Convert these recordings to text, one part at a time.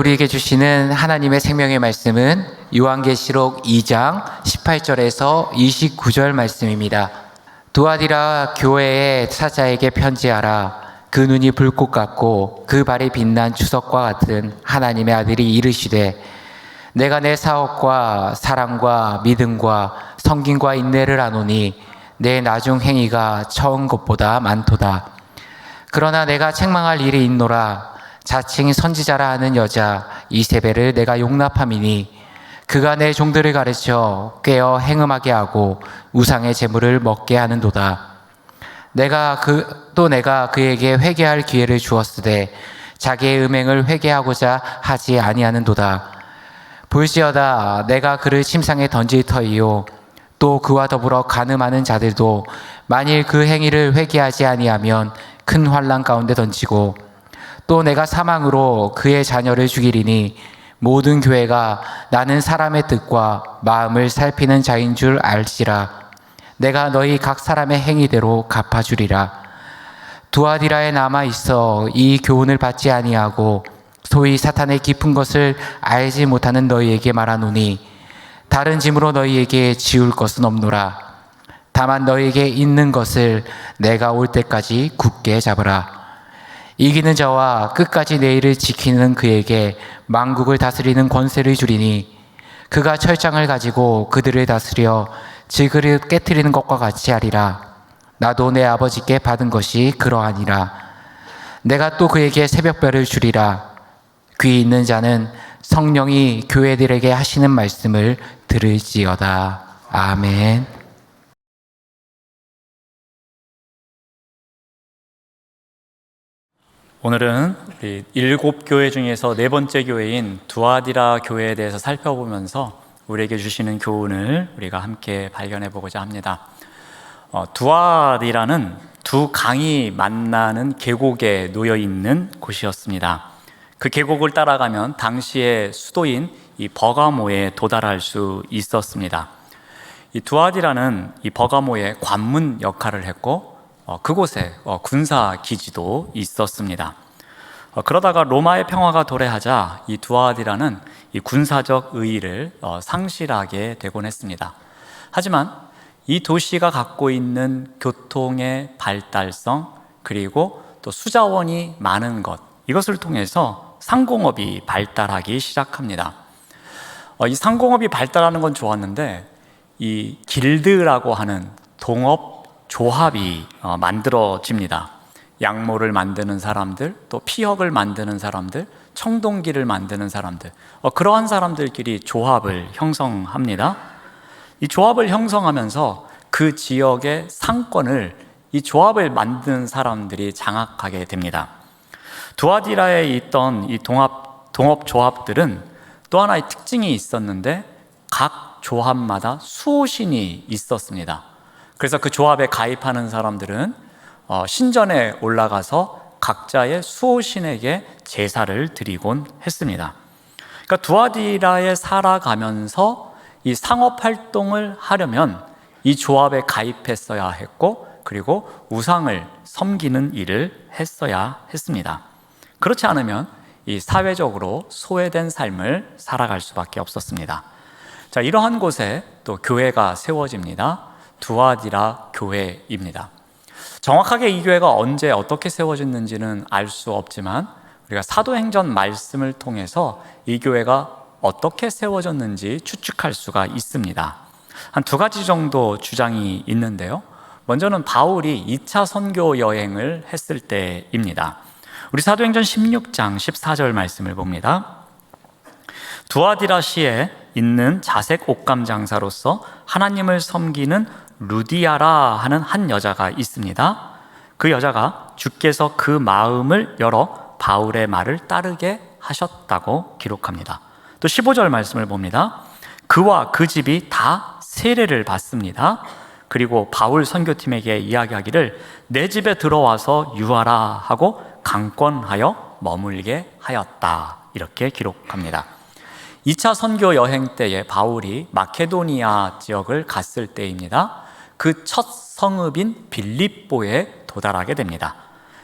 우리에게 주시는 하나님의 생명의 말씀은 요한계시록 2장 18절에서 29절 말씀입니다. 두아디라 교회의 사자에게 편지하라. 그 눈이 불꽃 같고 그 발이 빛난 주석과 같은 하나님의 아들이 이르시되, 내가 내 사업과 사랑과 믿음과 성김과 인내를 아노니 내 나중 행위가 처음 것보다 많도다. 그러나 내가 책망할 일이 있노라. 자칭 선지자라 하는 여자 이세벨을 내가 용납함이니 그가 내 종들을 가르쳐 꾀어 행음하게 하고 우상의 제물을 먹게 하는도다. 내가 그에게 회개할 기회를 주었으되 자기의 음행을 회개하고자 하지 아니하는도다. 볼지어다 내가 그를 침상에 던질 터이요 또 그와 더불어 간음하는 자들도 만일 그 행위를 회개하지 아니하면 큰 환난 가운데 던지고, 또 내가 사망으로 그의 자녀를 죽이리니 모든 교회가 나는 사람의 뜻과 마음을 살피는 자인 줄 알지라. 내가 너희 각 사람의 행위대로 갚아주리라. 두아디라에 남아있어 이 교훈을 받지 아니하고 소위 사탄의 깊은 것을 알지 못하는 너희에게 말하노니 다른 짐으로 너희에게 지울 것은 없노라. 다만 너희에게 있는 것을 내가 올 때까지 굳게 잡으라. 이기는 자와 끝까지 내 일을 지키는 그에게 만국을 다스리는 권세를 주리니 그가 철장을 가지고 그들을 다스려 질그릇 깨트리는 것과 같이 하리라. 나도 내 아버지께 받은 것이 그러하니라. 내가 또 그에게 새벽별을 주리라. 귀 있는 자는 성령이 교회들에게 하시는 말씀을 들을지어다. 아멘. 오늘은 우리 7교회 중에서 네 번째 교회인 두아디라 교회에 대해서 살펴보면서 우리에게 주시는 교훈을 우리가 함께 발견해 보고자 합니다. 두아디라는 두 강이 만나는 계곡에 놓여 있는 곳이었습니다. 그 계곡을 따라가면 당시의 수도인 이 버가모에 도달할 수 있었습니다. 이 두아디라는 이 버가모의 관문 역할을 했고 그곳에 군사 기지도 있었습니다. 그러다가 로마의 평화가 도래하자 이 두아디라는 이 군사적 의의를 상실하게 되곤 했습니다. 하지만 이 도시가 갖고 있는 교통의 발달성, 그리고 또 수자원이 많은 것, 이것을 통해서 상공업이 발달하기 시작합니다. 이 상공업이 발달하는 건 좋았는데 이 길드라고 하는 동업 조합이 만들어집니다. 양모를 만드는 사람들, 또 피혁을 만드는 사람들, 청동기를 만드는 사람들, 그러한 사람들끼리 조합을 형성합니다. 이 조합을 형성하면서 그 지역의 상권을 이 조합을 만드는 사람들이 장악하게 됩니다. 두아디라에 있던 이 동업 조합들은 또 하나의 특징이 있었는데 각 조합마다 수호신이 있었습니다. 그래서 그 조합에 가입하는 사람들은 신전에 올라가서 각자의 수호신에게 제사를 드리곤 했습니다. 그러니까 두아디라에 살아가면서 이 상업활동을 하려면 이 조합에 가입했어야 했고, 그리고 우상을 섬기는 일을 했어야 했습니다. 그렇지 않으면 이 사회적으로 소외된 삶을 살아갈 수밖에 없었습니다. 자, 이러한 곳에 또 교회가 세워집니다. 두아디라 교회입니다. 정확하게 이 교회가 언제 어떻게 세워졌는지는 알 수 없지만 우리가 사도행전 말씀을 통해서 이 교회가 어떻게 세워졌는지 추측할 수가 있습니다. 한 두 가지 정도 주장이 있는데요. 먼저는 바울이 2차 선교 여행을 했을 때입니다. 우리 사도행전 16장 14절 말씀을 봅니다. 두아디라시에 있는 자색 옷감 장사로서 하나님을 섬기는 루디아라 하는 한 여자가 있습니다. 그 여자가 주께서 그 마음을 열어 바울의 말을 따르게 하셨다고 기록합니다. 또 15절 말씀을 봅니다. 그와 그 집이 다 세례를 받습니다. 그리고 바울 선교팀에게 이야기하기를 내 집에 들어와서 유하라 하고 강권하여 머물게 하였다, 이렇게 기록합니다. 2차 선교 여행 때에 바울이 마케도니아 지역을 갔을 때입니다. 그 첫 성읍인 빌립보에 도달하게 됩니다.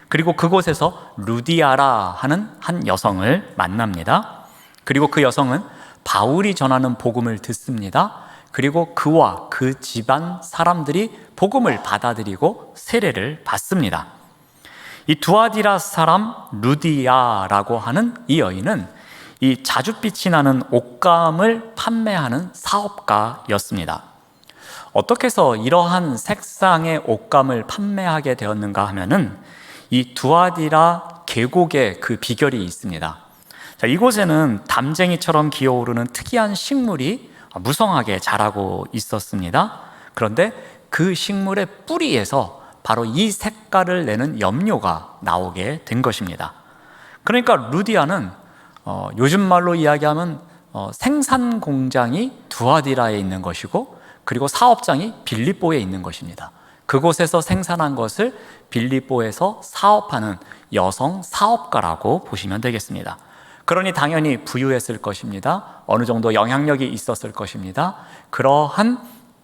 그리고 그곳에서 루디아라 하는 한 여성을 만납니다. 그리고 그 여성은 바울이 전하는 복음을 듣습니다. 그리고 그와 그 집안 사람들이 복음을 받아들이고 세례를 받습니다. 이 두아디라 사람 루디아라고 하는 이 여인은 이 자줏빛이 나는 옷감을 판매하는 사업가였습니다. 어떻게 해서 이러한 색상의 옷감을 판매하게 되었는가 하면은 이 두아디라 계곡에 그 비결이 있습니다. 자, 이곳에는 담쟁이처럼 기어오르는 특이한 식물이 무성하게 자라고 있었습니다. 그런데 그 식물의 뿌리에서 바로 이 색깔을 내는 염료가 나오게 된 것입니다. 그러니까 루디아는 요즘 말로 이야기하면 생산 공장이 두아디라에 있는 것이고, 그리고 사업장이 빌립보에 있는 것입니다. 그곳에서 생산한 것을 빌립보에서 사업하는 여성 사업가라고 보시면 되겠습니다. 그러니 당연히 부유했을 것입니다. 어느 정도 영향력이 있었을 것입니다. 그러한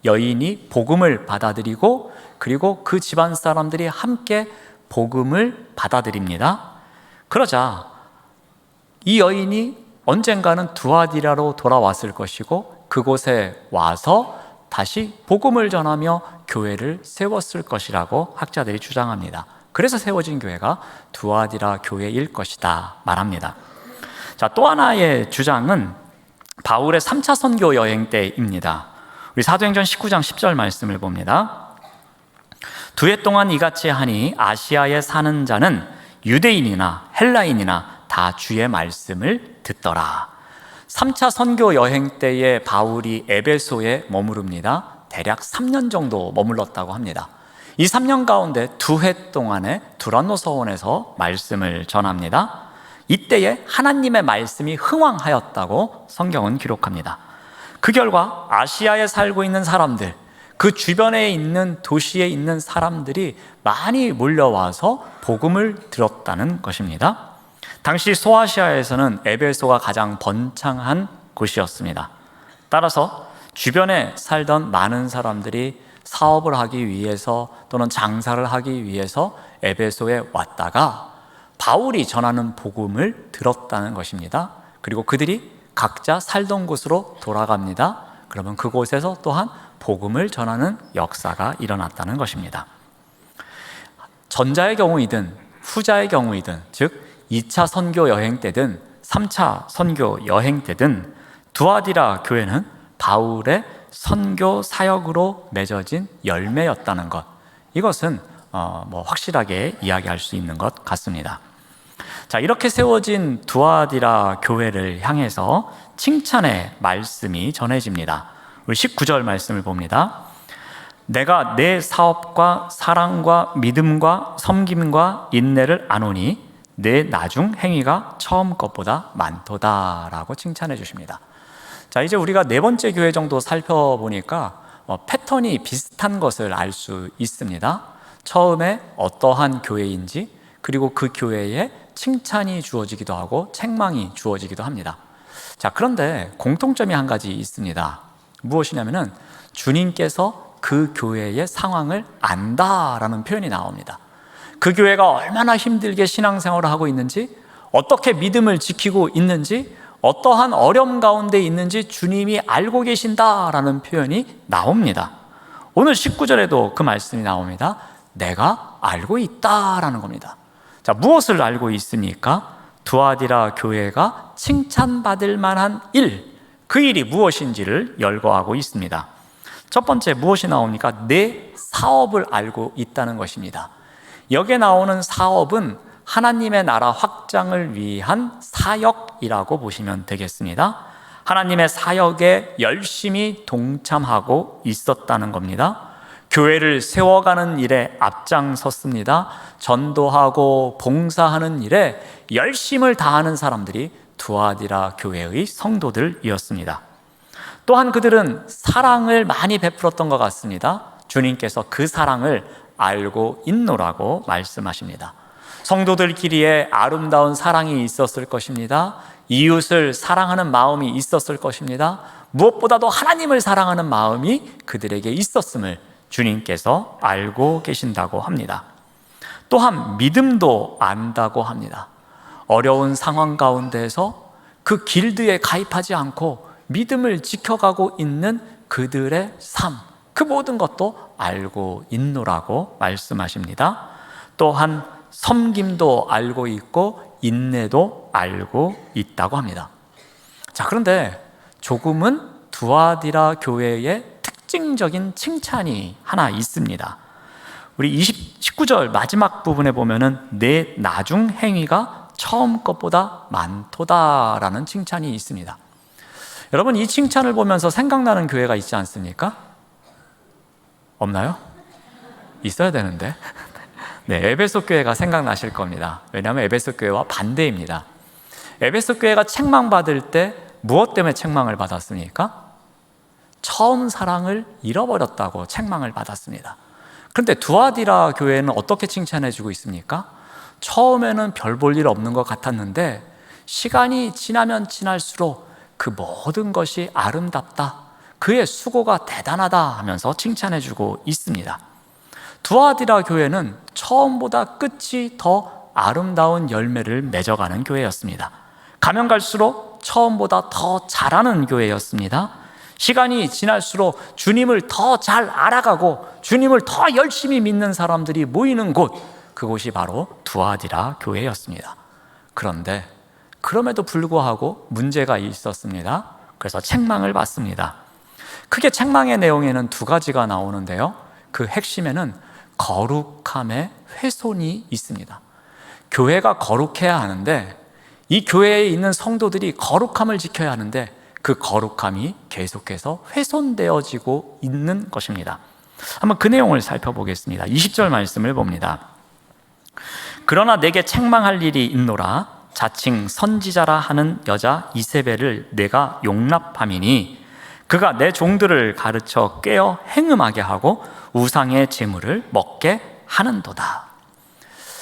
여인이 복음을 받아들이고, 그리고 그 집안 사람들이 함께 복음을 받아들입니다. 그러자 이 여인이 언젠가는 두아디라로 돌아왔을 것이고, 그곳에 와서 다시 복음을 전하며 교회를 세웠을 것이라고 학자들이 주장합니다. 그래서 세워진 교회가 두아디라 교회일 것이다 말합니다. 자, 또 하나의 주장은 바울의 3차 선교 여행 때입니다. 우리 사도행전 19장 10절 말씀을 봅니다. 2해 동안 이같이 하니 아시아에 사는 자는 유대인이나 헬라인이나 다 주의 말씀을 듣더라. 3차 선교 여행 때에 바울이 에베소에 머무릅니다. 대략 3년 정도 머물렀다고 합니다. 이 3년 가운데 2해 동안에 두란노 서원에서 말씀을 전합니다. 이때에 하나님의 말씀이 흥왕하였다고 성경은 기록합니다. 그 결과 아시아에 살고 있는 사람들, 그 주변에 있는 도시에 있는 사람들이 많이 몰려와서 복음을 들었다는 것입니다. 당시 소아시아에서는 에베소가 가장 번창한 곳이었습니다. 따라서 주변에 살던 많은 사람들이 사업을 하기 위해서 또는 장사를 하기 위해서 에베소에 왔다가 바울이 전하는 복음을 들었다는 것입니다. 그리고 그들이 각자 살던 곳으로 돌아갑니다. 그러면 그곳에서 또한 복음을 전하는 역사가 일어났다는 것입니다. 전자의 경우이든 후자의 경우이든, 즉 2차 선교 여행 때든 3차 선교 여행 때든 두아디라 교회는 바울의 선교 사역으로 맺어진 열매였다는 것, 이것은 확실하게 이야기할 수 있는 것 같습니다. 자, 이렇게 세워진 두아디라 교회를 향해서 칭찬의 말씀이 전해집니다. 우리 19절 말씀을 봅니다. 내가 내 사업과 사랑과 믿음과 섬김과 인내를 아노니 내 나중 행위가 처음 것보다 많도다라고 칭찬해 주십니다. 자, 이제 우리가 네 번째 교회 정도 살펴보니까 패턴이 비슷한 것을 알 수 있습니다. 처음에 어떠한 교회인지, 그리고 그 교회에 칭찬이 주어지기도 하고 책망이 주어지기도 합니다. 자, 그런데 공통점이 한 가지 있습니다. 무엇이냐면은 주님께서 그 교회의 상황을 안다라는 표현이 나옵니다. 그 교회가 얼마나 힘들게 신앙생활을 하고 있는지, 어떻게 믿음을 지키고 있는지, 어떠한 어려움 가운데 있는지 주님이 알고 계신다라는 표현이 나옵니다. 오늘 19절에도 그 말씀이 나옵니다. 내가 알고 있다라는 겁니다. 자, 무엇을 알고 있습니까? 두아디라 교회가 칭찬받을 만한 일, 그 일이 무엇인지를 열거하고 있습니다. 첫 번째 무엇이 나옵니까? 내 사업을 알고 있다는 것입니다. 여기에 나오는 사업은 하나님의 나라 확장을 위한 사역이라고 보시면 되겠습니다. 하나님의 사역에 열심히 동참하고 있었다는 겁니다. 교회를 세워가는 일에 앞장섰습니다. 전도하고 봉사하는 일에 열심을 다하는 사람들이 두아디라 교회의 성도들이었습니다. 또한 그들은 사랑을 많이 베풀었던 것 같습니다. 주님께서 그 사랑을 알고 있노라고 말씀하십니다. 성도들끼리에 아름다운 사랑이 있었을 것입니다. 이웃을 사랑하는 마음이 있었을 것입니다. 무엇보다도 하나님을 사랑하는 마음이 그들에게 있었음을 주님께서 알고 계신다고 합니다. 또한 믿음도 안다고 합니다. 어려운 상황 가운데서 그 길드에 가입하지 않고 믿음을 지켜가고 있는 그들의 삶, 그 모든 것도 알고 있노라고 말씀하십니다. 또한 섬김도 알고 있고 인내도 알고 있다고 합니다. 자, 그런데 조금은 두아디라 교회의 특징적인 칭찬이 하나 있습니다. 우리 19절 마지막 부분에 보면은 내 나중 행위가 처음 것보다 많도다라는 칭찬이 있습니다. 여러분, 이 칭찬을 보면서 생각나는 교회가 있지 않습니까? 없나요? 있어야 되는데. 네, 에베소 교회가 생각나실 겁니다. 왜냐하면 에베소 교회와 반대입니다. 에베소 교회가 책망받을 때 무엇 때문에 책망을 받았습니까? 처음 사랑을 잃어버렸다고 책망을 받았습니다. 그런데 두아디라 교회는 어떻게 칭찬해주고 있습니까? 처음에는 별 볼 일 없는 것 같았는데 시간이 지나면 지날수록 그 모든 것이 아름답다, 그의 수고가 대단하다 하면서 칭찬해주고 있습니다. 두아디라 교회는 처음보다 끝이 더 아름다운 열매를 맺어가는 교회였습니다. 가면 갈수록 처음보다 더 잘하는 교회였습니다. 시간이 지날수록 주님을 더 잘 알아가고 주님을 더 열심히 믿는 사람들이 모이는 곳, 그곳이 바로 두아디라 교회였습니다. 그런데 그럼에도 불구하고 문제가 있었습니다. 그래서 책망을 받습니다. 크게 책망의 내용에는 두 가지가 나오는데요, 그 핵심에는 거룩함의 훼손이 있습니다. 교회가 거룩해야 하는데, 이 교회에 있는 성도들이 거룩함을 지켜야 하는데 그 거룩함이 계속해서 훼손되어지고 있는 것입니다. 한번 그 내용을 살펴보겠습니다. 20절 말씀을 봅니다. 그러나 내게 책망할 일이 있노라. 자칭 선지자라 하는 여자 이세벨을 내가 용납함이니 그가 내 종들을 가르쳐 깨어 행음하게 하고 우상의 제물을 먹게 하는도다.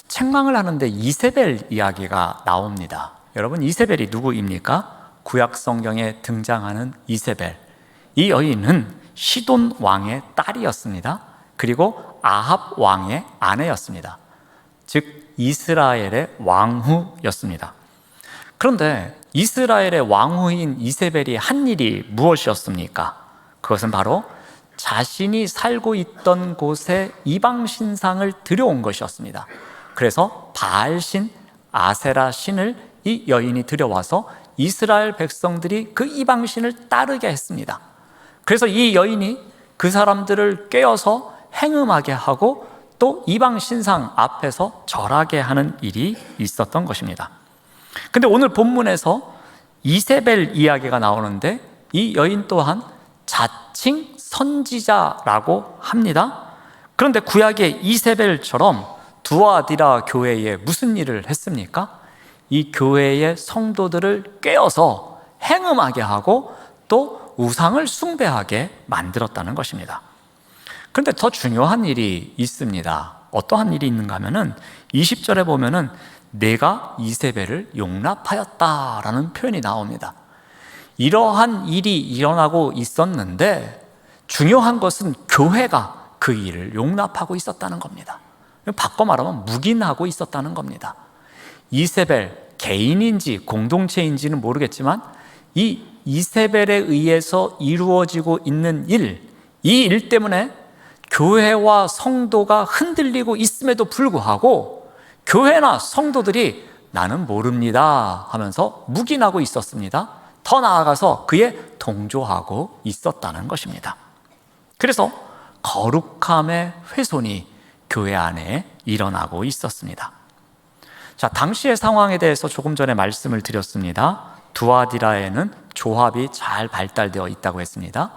책망을 하는데 이세벨 이야기가 나옵니다. 여러분, 이세벨이 누구입니까? 구약 성경에 등장하는 이세벨, 이 여인은 시돈 왕의 딸이었습니다. 그리고 아합 왕의 아내였습니다. 즉 이스라엘의 왕후였습니다. 그런데 이스라엘의 왕후인 이세벨이 한 일이 무엇이었습니까? 그것은 바로 자신이 살고 있던 곳에 이방 신상을 들여온 것이었습니다. 그래서 바알신, 아세라 신을 이 여인이 들여와서 이스라엘 백성들이 그 이방 신을 따르게 했습니다. 그래서 이 여인이 그 사람들을 꿰어서 행음하게 하고 또 이방 신상 앞에서 절하게 하는 일이 있었던 것입니다. 근데 오늘 본문에서 이세벨 이야기가 나오는데 이 여인 또한 자칭 선지자라고 합니다. 그런데 구약의 이세벨처럼 두아디라 교회에 무슨 일을 했습니까? 이 교회의 성도들을 꿰어서 행음하게 하고 또 우상을 숭배하게 만들었다는 것입니다. 그런데 더 중요한 일이 있습니다. 어떠한 일이 있는가 하면은 20절에 보면은 내가 이세벨을 용납하였다라는 표현이 나옵니다. 이러한 일이 일어나고 있었는데 중요한 것은 교회가 그 일을 용납하고 있었다는 겁니다. 바꿔 말하면 묵인하고 있었다는 겁니다. 이세벨 개인인지 공동체인지는 모르겠지만 이 이세벨에 의해서 이루어지고 있는 일, 이 일 때문에 교회와 성도가 흔들리고 있음에도 불구하고 교회나 성도들이 나는 모릅니다 하면서 묵인하고 있었습니다. 더 나아가서 그에 동조하고 있었다는 것입니다. 그래서 거룩함의 훼손이 교회 안에 일어나고 있었습니다. 자, 당시의 상황에 대해서 조금 전에 말씀을 드렸습니다. 두아디라에는 조합이 잘 발달되어 있다고 했습니다.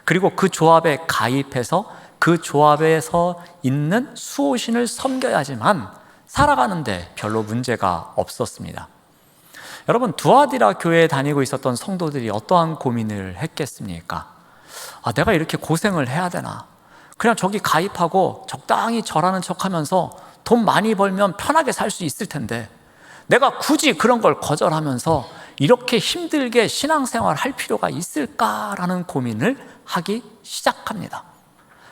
그리고 그 조합에 가입해서 그 조합에서 있는 수호신을 섬겨야지만 살아가는데 별로 문제가 없었습니다. 여러분, 두아디라 교회에 다니고 있었던 성도들이 어떠한 고민을 했겠습니까? 내가 이렇게 고생을 해야 되나? 그냥 저기 가입하고 적당히 절하는 척하면서 돈 많이 벌면 편하게 살 수 있을 텐데 내가 굳이 그런 걸 거절하면서 이렇게 힘들게 신앙생활 할 필요가 있을까라는 고민을 하기 시작합니다.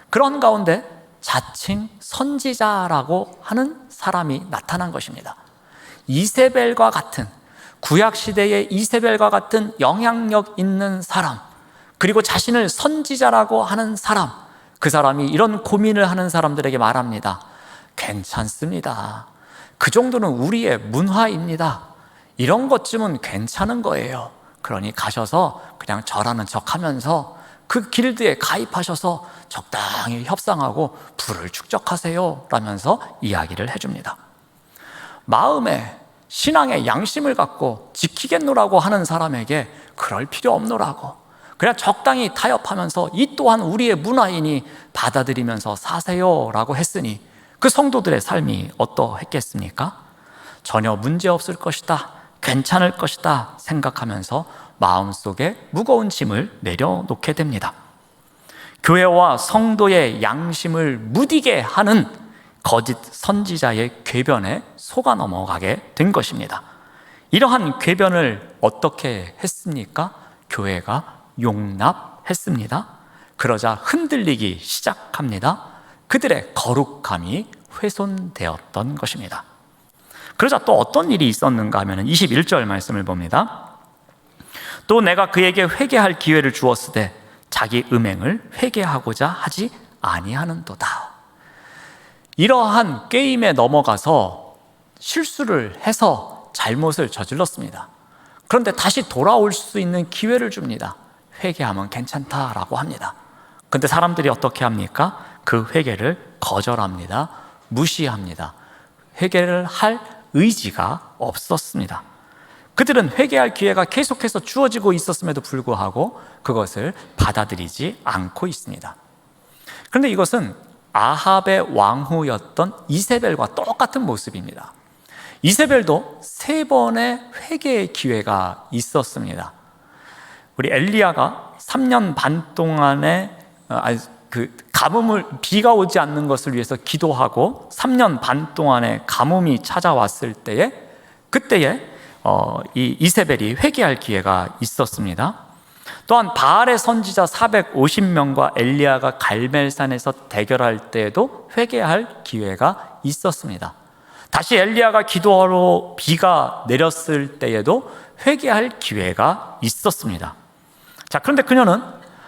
그런 가운데 자칭 선지자라고 하는 사람이 나타난 것입니다. 이세벨과 같은 구약 시대의 이세벨과 같은 영향력 있는 사람, 그리고 자신을 선지자라고 하는 사람, 그 사람이 이런 고민을 하는 사람들에게 말합니다. 괜찮습니다. 그 정도는 우리의 문화입니다. 이런 것쯤은 괜찮은 거예요. 그러니 가셔서 그냥 절하는 척하면서 그 길드에 가입하셔서 적당히 협상하고 부를 축적하세요 라면서 이야기를 해줍니다. 마음에 신앙의 양심을 갖고 지키겠노라고 하는 사람에게 그럴 필요 없노라고, 그냥 적당히 타협하면서 이 또한 우리의 문화이니 받아들이면서 사세요 라고 했으니 그 성도들의 삶이 어떠했겠습니까? 전혀 문제 없을 것이다, 괜찮을 것이다 생각하면서 마음속에 무거운 짐을 내려놓게 됩니다. 교회와 성도의 양심을 무디게 하는 거짓 선지자의 궤변에 속아 넘어가게 된 것입니다. 이러한 궤변을 어떻게 했습니까? 교회가 용납했습니다. 그러자 흔들리기 시작합니다. 그들의 거룩함이 훼손되었던 것입니다. 그러자 또 어떤 일이 있었는가 하면 21절 말씀을 봅니다. 또 내가 그에게 회개할 기회를 주었으되 자기 음행을 회개하고자 하지 아니하는도다. 이러한 게임에 넘어가서 실수를 해서 잘못을 저질렀습니다. 그런데 다시 돌아올 수 있는 기회를 줍니다. 회개하면 괜찮다라고 합니다. 그런데 사람들이 어떻게 합니까? 그 회개를 거절합니다. 무시합니다. 회개를 할 의지가 없었습니다. 그들은 회개할 기회가 계속해서 주어지고 있었음에도 불구하고 그것을 받아들이지 않고 있습니다. 그런데 이것은 아합의 왕후였던 이세벨과 똑같은 모습입니다. 이세벨도 3번의 회개의 기회가 있었습니다. 우리 엘리야가 3년 반 동안에 비가 오지 않는 것을 위해서 기도하고 3년 반 동안에 가뭄이 찾아왔을 때에 그때에 이 이세벨이 회개할 기회가 있었습니다. 또한 바알의 선지자 450명과 엘리야가 갈멜산에서 대결할 때에도 회개할 기회가 있었습니다. 다시 엘리야가 기도하러 비가 내렸을 때에도 회개할 기회가 있었습니다. 자, 그런데 그녀는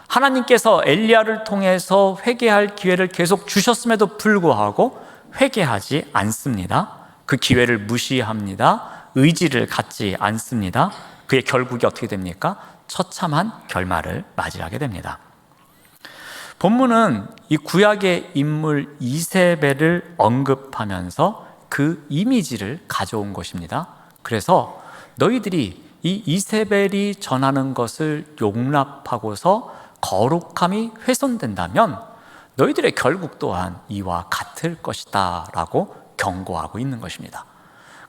하나님께서 엘리야를 통해서 회개할 기회를 계속 주셨음에도 불구하고 회개하지 않습니다. 그 기회를 무시합니다. 의지를 갖지 않습니다. 그의 결국이 어떻게 됩니까? 처참한 결말을 맞이하게 됩니다. 본문은 이 구약의 인물 이세벨을 언급하면서 그 이미지를 가져온 것입니다. 그래서 너희들이 이 이세벨이 전하는 것을 용납하고서 거룩함이 훼손된다면 너희들의 결국 또한 이와 같을 것이다 라고 경고하고 있는 것입니다.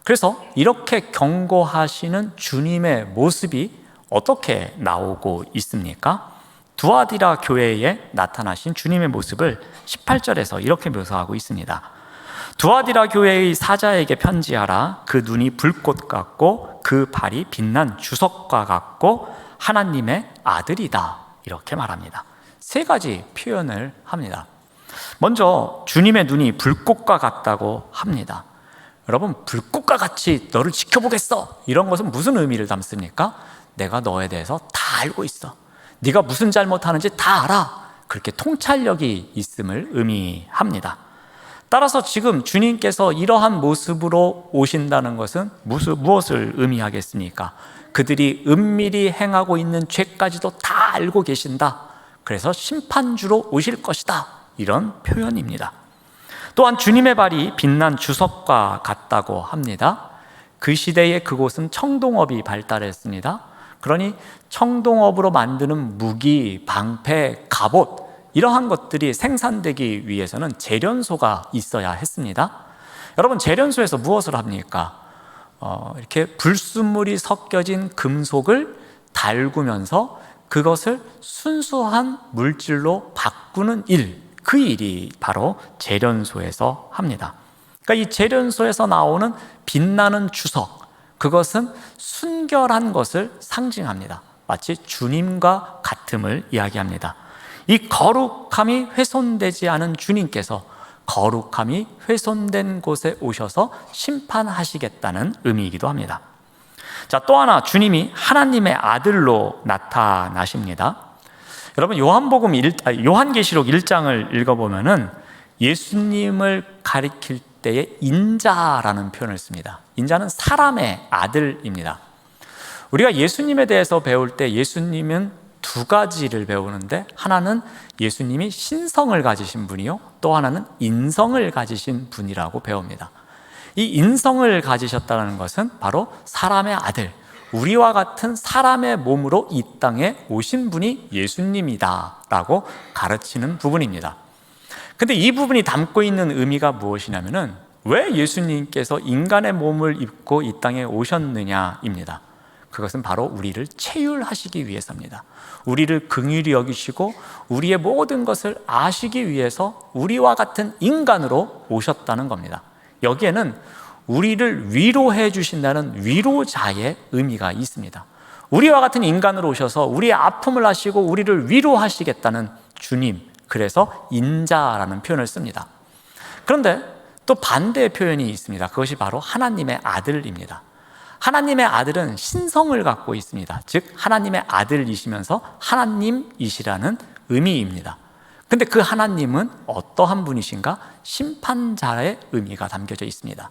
그래서 이렇게 경고하시는 주님의 모습이 어떻게 나오고 있습니까? 두아디라 교회에 나타나신 주님의 모습을 18절에서 이렇게 묘사하고 있습니다. 두아디라 교회의 사자에게 편지하라. 그 눈이 불꽃 같고 그 발이 빛난 주석과 같고 하나님의 아들이다. 이렇게 말합니다. 3가지 표현을 합니다. 먼저 주님의 눈이 불꽃과 같다고 합니다. 여러분, 불꽃과 같이 너를 지켜보겠어, 이런 것은 무슨 의미를 담습니까? 내가 너에 대해서 다 알고 있어, 네가 무슨 잘못하는지 다 알아, 그렇게 통찰력이 있음을 의미합니다. 따라서 지금 주님께서 이러한 모습으로 오신다는 것은 무엇을 의미하겠습니까? 그들이 은밀히 행하고 있는 죄까지도 다 알고 계신다. 그래서 심판주로 오실 것이다. 이런 표현입니다. 또한 주님의 발이 빛난 주석과 같다고 합니다. 그 시대에 그곳은 청동업이 발달했습니다. 그러니 청동업으로 만드는 무기, 방패, 갑옷, 이러한 것들이 생산되기 위해서는 재련소가 있어야 했습니다. 여러분, 재련소에서 무엇을 합니까? 이렇게 불순물이 섞여진 금속을 달구면서 그것을 순수한 물질로 바꾸는 일, 그 일이 바로 재련소에서 합니다. 그러니까 이 재련소에서 나오는 빛나는 주석, 그것은 순결한 것을 상징합니다. 마치 주님과 같음을 이야기합니다. 이 거룩함이 훼손되지 않은 주님께서 거룩함이 훼손된 곳에 오셔서 심판하시겠다는 의미이기도 합니다. 자, 또 하나 주님이 하나님의 아들로 나타나십니다. 여러분 요한계시록 1장을 읽어보면은 예수님을 가리킬 때에 인자라는 표현을 씁니다. 인자는 사람의 아들입니다. 우리가 예수님에 대해서 배울 때 예수님은 두 가지를 배우는데, 하나는 예수님이 신성을 가지신 분이요, 또 하나는 인성을 가지신 분이라고 배웁니다. 이 인성을 가지셨다는 것은 바로 사람의 아들, 우리와 같은 사람의 몸으로 이 땅에 오신 분이 예수님이다 라고 가르치는 부분입니다. 근데 이 부분이 담고 있는 의미가 무엇이냐면은, 왜 예수님께서 인간의 몸을 입고 이 땅에 오셨느냐입니다. 그것은 바로 우리를 체휼하시기 위해서입니다. 우리를 긍휼히 여기시고 우리의 모든 것을 아시기 위해서 우리와 같은 인간으로 오셨다는 겁니다. 여기에는 우리를 위로해 주신다는 위로자의 의미가 있습니다. 우리와 같은 인간으로 오셔서 우리의 아픔을 아시고 우리를 위로하시겠다는 주님, 그래서 인자라는 표현을 씁니다. 그런데 또 반대의 표현이 있습니다. 그것이 바로 하나님의 아들입니다. 하나님의 아들은 신성을 갖고 있습니다. 즉 하나님의 아들이시면서 하나님이시라는 의미입니다. 근데 그 하나님은 어떠한 분이신가? 심판자의 의미가 담겨져 있습니다.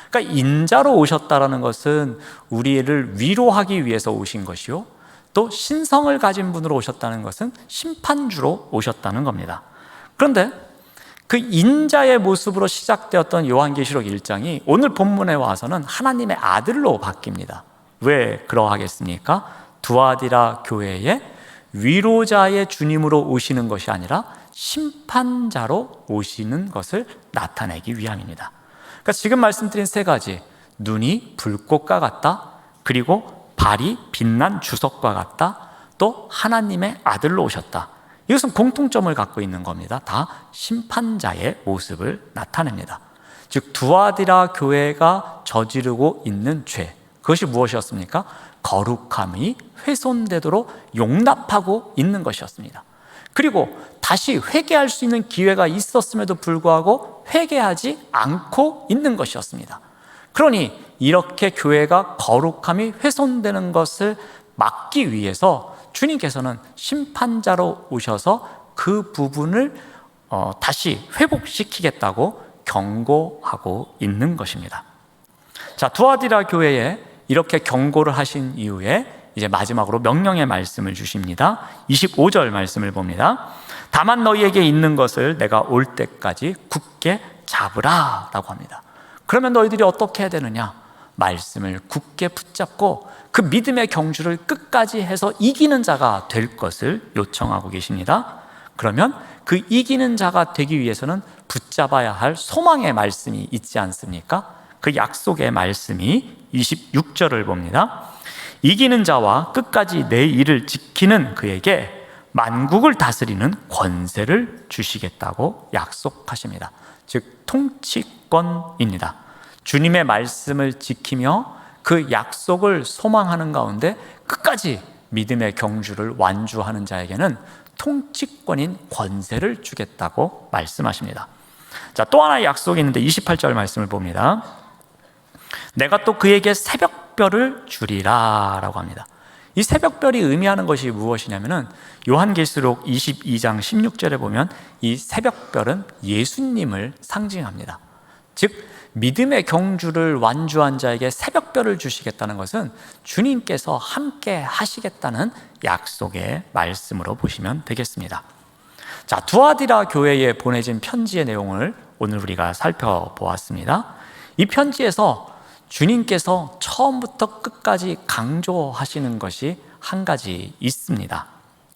그러니까 인자로 오셨다는 것은 우리를 위로하기 위해서 오신 것이요, 또 신성을 가진 분으로 오셨다는 것은 심판주로 오셨다는 겁니다. 그런데 그 인자의 모습으로 시작되었던 요한계시록 1장이 오늘 본문에 와서는 하나님의 아들로 바뀝니다. 왜 그러하겠습니까? 두아디라 교회에 위로자의 주님으로 오시는 것이 아니라 심판자로 오시는 것을 나타내기 위함입니다. 그러니까 지금 말씀드린 세 가지, 눈이 불꽃과 같다, 그리고 발이 빛난 주석과 같다, 또 하나님의 아들로 오셨다, 이것은 공통점을 갖고 있는 겁니다. 다 심판자의 모습을 나타냅니다. 즉 두아디라 교회가 저지르고 있는 죄, 그것이 무엇이었습니까? 거룩함이 훼손되도록 용납하고 있는 것이었습니다. 그리고 다시 회개할 수 있는 기회가 있었음에도 불구하고 회개하지 않고 있는 것이었습니다. 그러니 이렇게 교회가 거룩함이 훼손되는 것을 막기 위해서 주님께서는 심판자로 오셔서 그 부분을 다시 회복시키겠다고 경고하고 있는 것입니다. 자, 두아디라 교회에 이렇게 경고를 하신 이후에 이제 마지막으로 명령의 말씀을 주십니다. 25절 말씀을 봅니다. 다만 너희에게 있는 것을 내가 올 때까지 굳게 잡으라 라고 합니다. 그러면 너희들이 어떻게 해야 되느냐? 말씀을 굳게 붙잡고 그 믿음의 경주를 끝까지 해서 이기는 자가 될 것을 요청하고 계십니다. 그러면 그 이기는 자가 되기 위해서는 붙잡아야 할 소망의 말씀이 있지 않습니까? 그 약속의 말씀이 26절을 봅니다. 이기는 자와 끝까지 내 일을 지키는 그에게 만국을 다스리는 권세를 주시겠다고 약속하십니다. 즉 통치권입니다. 주님의 말씀을 지키며 그 약속을 소망하는 가운데 끝까지 믿음의 경주를 완주하는 자에게는 통치권인 권세를 주겠다고 말씀하십니다. 자, 또 하나의 약속이 있는데 28절 말씀을 봅니다. 내가 또 그에게 새벽별을 주리라 라고 합니다. 이 새벽별이 의미하는 것이 무엇이냐면은 요한계시록 22장 16절에 보면 이 새벽별은 예수님을 상징합니다. 즉 믿음의 경주를 완주한 자에게 새벽별을 주시겠다는 것은 주님께서 함께 하시겠다는 약속의 말씀으로 보시면 되겠습니다. 자, 두아디라 교회에 보내진 편지의 내용을 오늘 우리가 살펴보았습니다. 이 편지에서 주님께서 처음부터 끝까지 강조하시는 것이 한 가지 있습니다.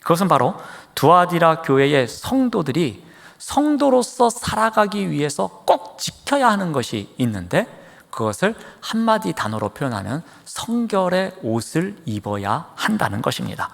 그것은 바로 두아디라 교회의 성도들이 성도로서 살아가기 위해서 꼭 지켜야 하는 것이 있는데, 그것을 한마디 단어로 표현하면 성결의 옷을 입어야 한다는 것입니다.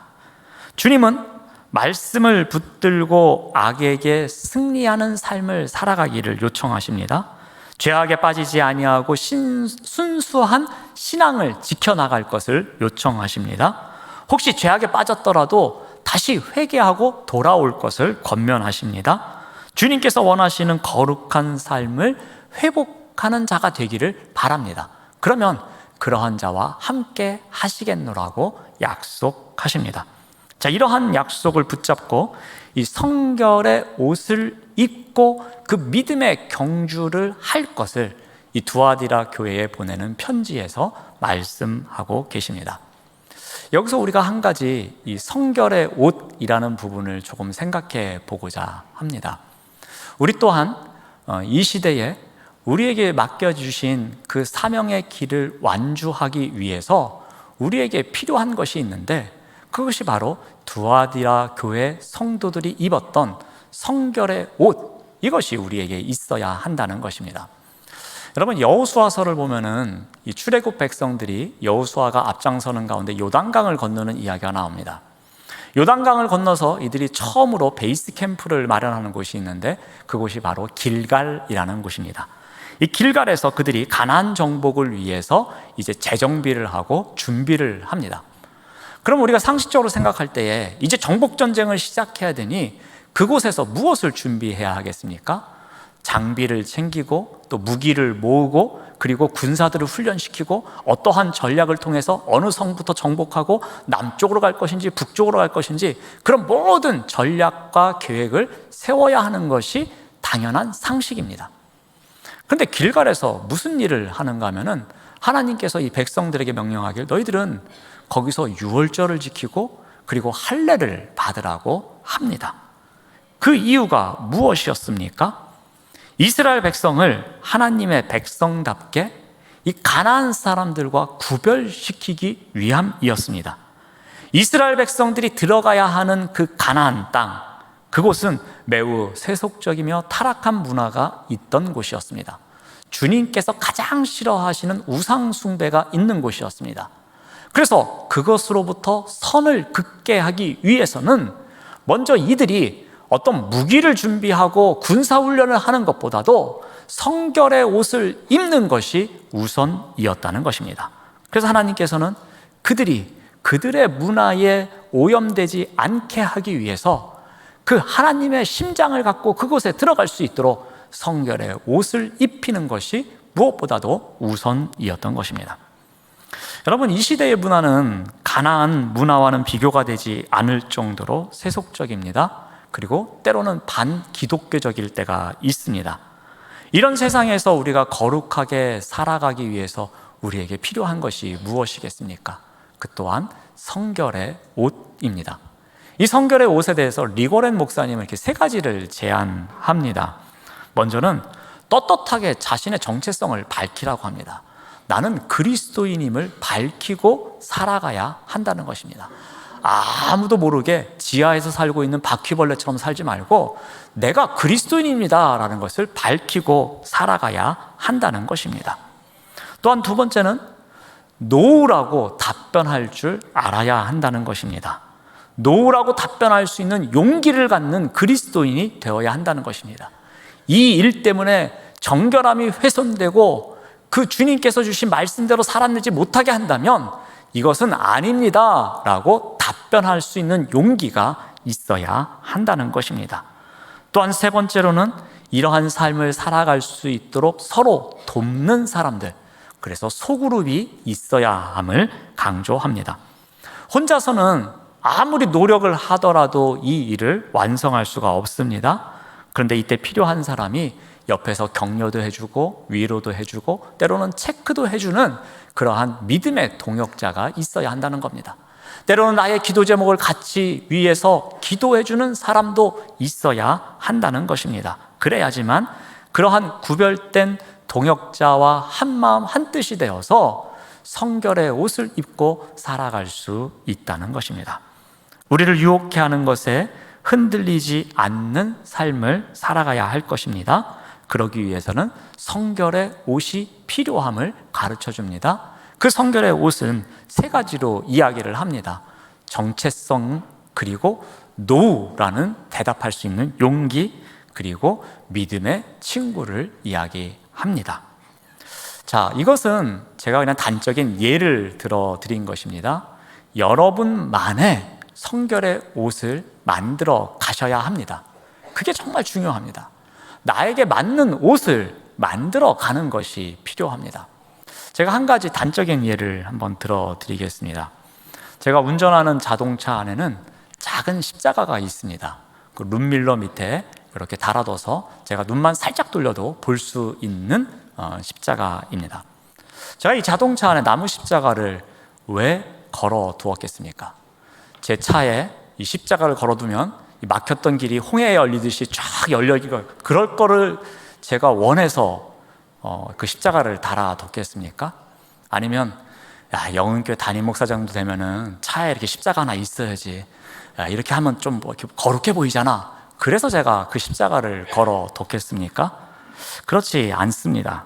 주님은 말씀을 붙들고 악에게 승리하는 삶을 살아가기를 요청하십니다. 죄악에 빠지지 아니하고 순수한 신앙을 지켜나갈 것을 요청하십니다. 혹시 죄악에 빠졌더라도 다시 회개하고 돌아올 것을 권면하십니다. 주님께서 원하시는 거룩한 삶을 회복하는 자가 되기를 바랍니다. 그러면 그러한 자와 함께 하시겠노라고 약속하십니다. 자, 이러한 약속을 붙잡고 이 성결의 옷을 입고 그 믿음의 경주를 할 것을 이 두아디라 교회에 보내는 편지에서 말씀하고 계십니다. 여기서 우리가 한 가지 이 성결의 옷이라는 부분을 조금 생각해 보고자 합니다. 우리 또한 이 시대에 우리에게 맡겨주신 그 사명의 길을 완주하기 위해서 우리에게 필요한 것이 있는데, 그것이 바로 두아디라 교회 성도들이 입었던 성결의 옷, 이것이 우리에게 있어야 한다는 것입니다. 여러분, 여호수아서를 보면은 이 출애굽 백성들이 여호수아가 앞장서는 가운데 요단강을 건너는 이야기가 나옵니다. 요단강을 건너서 이들이 처음으로 베이스 캠프를 마련하는 곳이 있는데, 그곳이 바로 길갈이라는 곳입니다. 이 길갈에서 그들이 가나안 정복을 위해서 이제 재정비를 하고 준비를 합니다. 그럼 우리가 상식적으로 생각할 때에 이제 정복 전쟁을 시작해야 되니 그곳에서 무엇을 준비해야 하겠습니까? 장비를 챙기고 또 무기를 모으고, 그리고 군사들을 훈련시키고 어떠한 전략을 통해서 어느 성부터 정복하고 남쪽으로 갈 것인지 북쪽으로 갈 것인지, 그런 모든 전략과 계획을 세워야 하는 것이 당연한 상식입니다. 그런데 길갈에서 무슨 일을 하는가 하면은, 하나님께서 이 백성들에게 명령하길 너희들은 거기서 유월절을 지키고 그리고 할례를 받으라고 합니다. 그 이유가 무엇이었습니까? 이스라엘 백성을 하나님의 백성답게 이 가나안 사람들과 구별시키기 위함이었습니다. 이스라엘 백성들이 들어가야 하는 그 가나안 땅, 그곳은 매우 세속적이며 타락한 문화가 있던 곳이었습니다. 주님께서 가장 싫어하시는 우상 숭배가 있는 곳이었습니다. 그래서 그것으로부터 선을 긋게 하기 위해서는 먼저 이들이 어떤 무기를 준비하고 군사훈련을 하는 것보다도 성결의 옷을 입는 것이 우선이었다는 것입니다. 그래서 하나님께서는 그들의 문화에 오염되지 않게 하기 위해서 그 하나님의 심장을 갖고 그곳에 들어갈 수 있도록 성결의 옷을 입히는 것이 무엇보다도 우선이었던 것입니다. 여러분, 이 시대의 문화는 가나안 문화와는 비교가 되지 않을 정도로 세속적입니다. 그리고 때로는 반기독교적일 때가 있습니다. 이런 세상에서 우리가 거룩하게 살아가기 위해서 우리에게 필요한 것이 무엇이겠습니까? 그 또한 성결의 옷입니다. 이 성결의 옷에 대해서 리고렌 목사님은 이렇게 세 가지를 제안합니다. 먼저는 떳떳하게 자신의 정체성을 밝히라고 합니다. 나는 그리스도인임을 밝히고 살아가야 한다는 것입니다. 아무도 모르게 지하에서 살고 있는 바퀴벌레처럼 살지 말고 내가 그리스도인입니다 라는 것을 밝히고 살아가야 한다는 것입니다. 또한 두 번째는 노우라고 답변할 줄 알아야 한다는 것입니다. 노우라고 답변할 수 있는 용기를 갖는 그리스도인이 되어야 한다는 것입니다. 이 일 때문에 정결함이 훼손되고 그 주님께서 주신 말씀대로 살아내지 못하게 한다면 이것은 아닙니다 라고 답변할 수 있는 용기가 있어야 한다는 것입니다. 또한 세 번째로는 이러한 삶을 살아갈 수 있도록 서로 돕는 사람들, 그래서 소그룹이 있어야 함을 강조합니다. 혼자서는 아무리 노력을 하더라도 이 일을 완성할 수가 없습니다. 그런데 이때 필요한 사람이 옆에서 격려도 해주고 위로도 해주고 때로는 체크도 해주는 그러한 믿음의 동역자가 있어야 한다는 겁니다. 때로는 나의 기도 제목을 같이 위해서 기도해주는 사람도 있어야 한다는 것입니다. 그래야지만 그러한 구별된 동역자와 한마음 한뜻이 되어서 성결의 옷을 입고 살아갈 수 있다는 것입니다. 우리를 유혹해 하는 것에 흔들리지 않는 삶을 살아가야 할 것입니다. 그러기 위해서는 성결의 옷이 필요함을 가르쳐 줍니다. 그 성결의 옷은 세 가지로 이야기를 합니다. 정체성, 그리고 노우라는 대답할 수 있는 용기, 그리고 믿음의 친구를 이야기합니다. 자, 이것은 제가 그냥 단적인 예를 들어 드린 것입니다. 여러분만의 성결의 옷을 만들어 가셔야 합니다. 그게 정말 중요합니다. 나에게 맞는 옷을 만들어 가는 것이 필요합니다. 제가 한 가지 단적인 예를 한번 들어드리겠습니다. 제가 운전하는 자동차 안에는 작은 십자가가 있습니다. 그 룸밀러 밑에 이렇게 달아둬서 제가 눈만 살짝 돌려도 볼 수 있는 십자가입니다. 제가 이 자동차 안에 나무 십자가를 왜 걸어 두었겠습니까? 제 차에 이 십자가를 걸어두면 이 막혔던 길이 홍해에 열리듯이 쫙 열려지고, 그럴 거를 제가 원해서 그 십자가를 달아뒀겠습니까? 아니면 영은교회 담임 목사장도 되면은 차에 이렇게 십자가 하나 있어야지, 이렇게 하면 좀 뭐 이렇게 거룩해 보이잖아, 그래서 제가 그 십자가를 걸어뒀겠습니까? 그렇지 않습니다.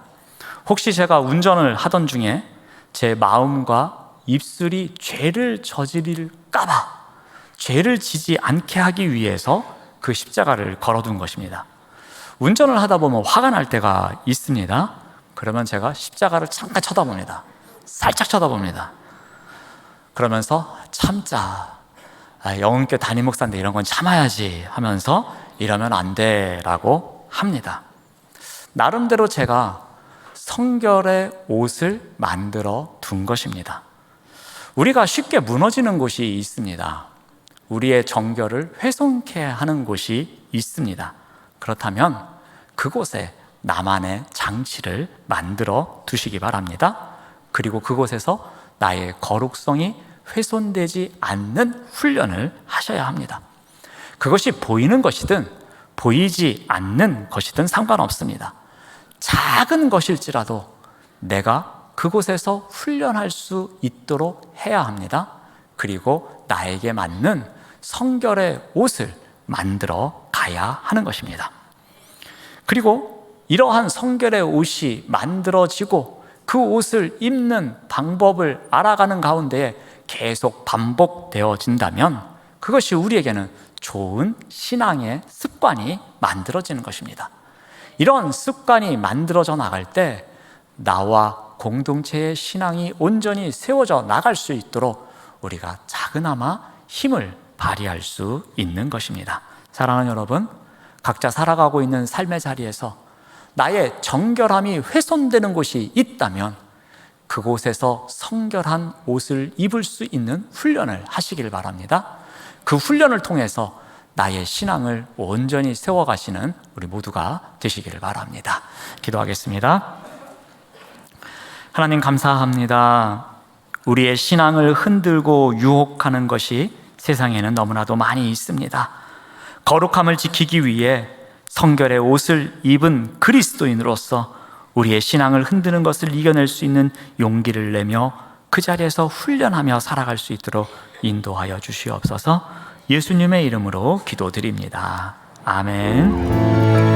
혹시 제가 운전을 하던 중에 제 마음과 입술이 죄를 저지를까 봐 죄를 지지 않게 하기 위해서 그 십자가를 걸어둔 것입니다. 운전을 하다 보면 화가 날 때가 있습니다. 그러면 제가 십자가를 잠깐 쳐다봅니다. 살짝 쳐다봅니다. 그러면서 참자, 영은교회 담임 목사인데 이런 건 참아야지 하면서 이러면 안 돼라고 합니다. 나름대로 제가 성결의 옷을 만들어 둔 것입니다. 우리가 쉽게 무너지는 곳이 있습니다. 우리의 정결을 훼손케 하는 곳이 있습니다. 그렇다면 그곳에 나만의 장치를 만들어 두시기 바랍니다. 그리고 그곳에서 나의 거룩성이 훼손되지 않는 훈련을 하셔야 합니다. 그것이 보이는 것이든 보이지 않는 것이든 상관없습니다. 작은 것일지라도 내가 그곳에서 훈련할 수 있도록 해야 합니다. 그리고 나에게 맞는 성결의 옷을 만들어 가야 하는 것입니다. 그리고 이러한 성결의 옷이 만들어지고 그 옷을 입는 방법을 알아가는 가운데 계속 반복되어진다면 그것이 우리에게는 좋은 신앙의 습관이 만들어지는 것입니다. 이런 습관이 만들어져 나갈 때 나와 공동체의 신앙이 온전히 세워져 나갈 수 있도록 우리가 작은아마 힘을 발휘할 수 있는 것입니다. 사랑하는 여러분, 각자 살아가고 있는 삶의 자리에서 나의 정결함이 훼손되는 곳이 있다면 그곳에서 성결한 옷을 입을 수 있는 훈련을 하시길 바랍니다. 그 훈련을 통해서 나의 신앙을 온전히 세워가시는 우리 모두가 되시기를 바랍니다. 기도하겠습니다. 하나님 감사합니다. 우리의 신앙을 흔들고 유혹하는 것이 세상에는 너무나도 많이 있습니다. 거룩함을 지키기 위해 성결의 옷을 입은 그리스도인으로서 우리의 신앙을 흔드는 것을 이겨낼 수 있는 용기를 내며 그 자리에서 훈련하며 살아갈 수 있도록 인도하여 주시옵소서. 예수님의 이름으로 기도드립니다. 아멘.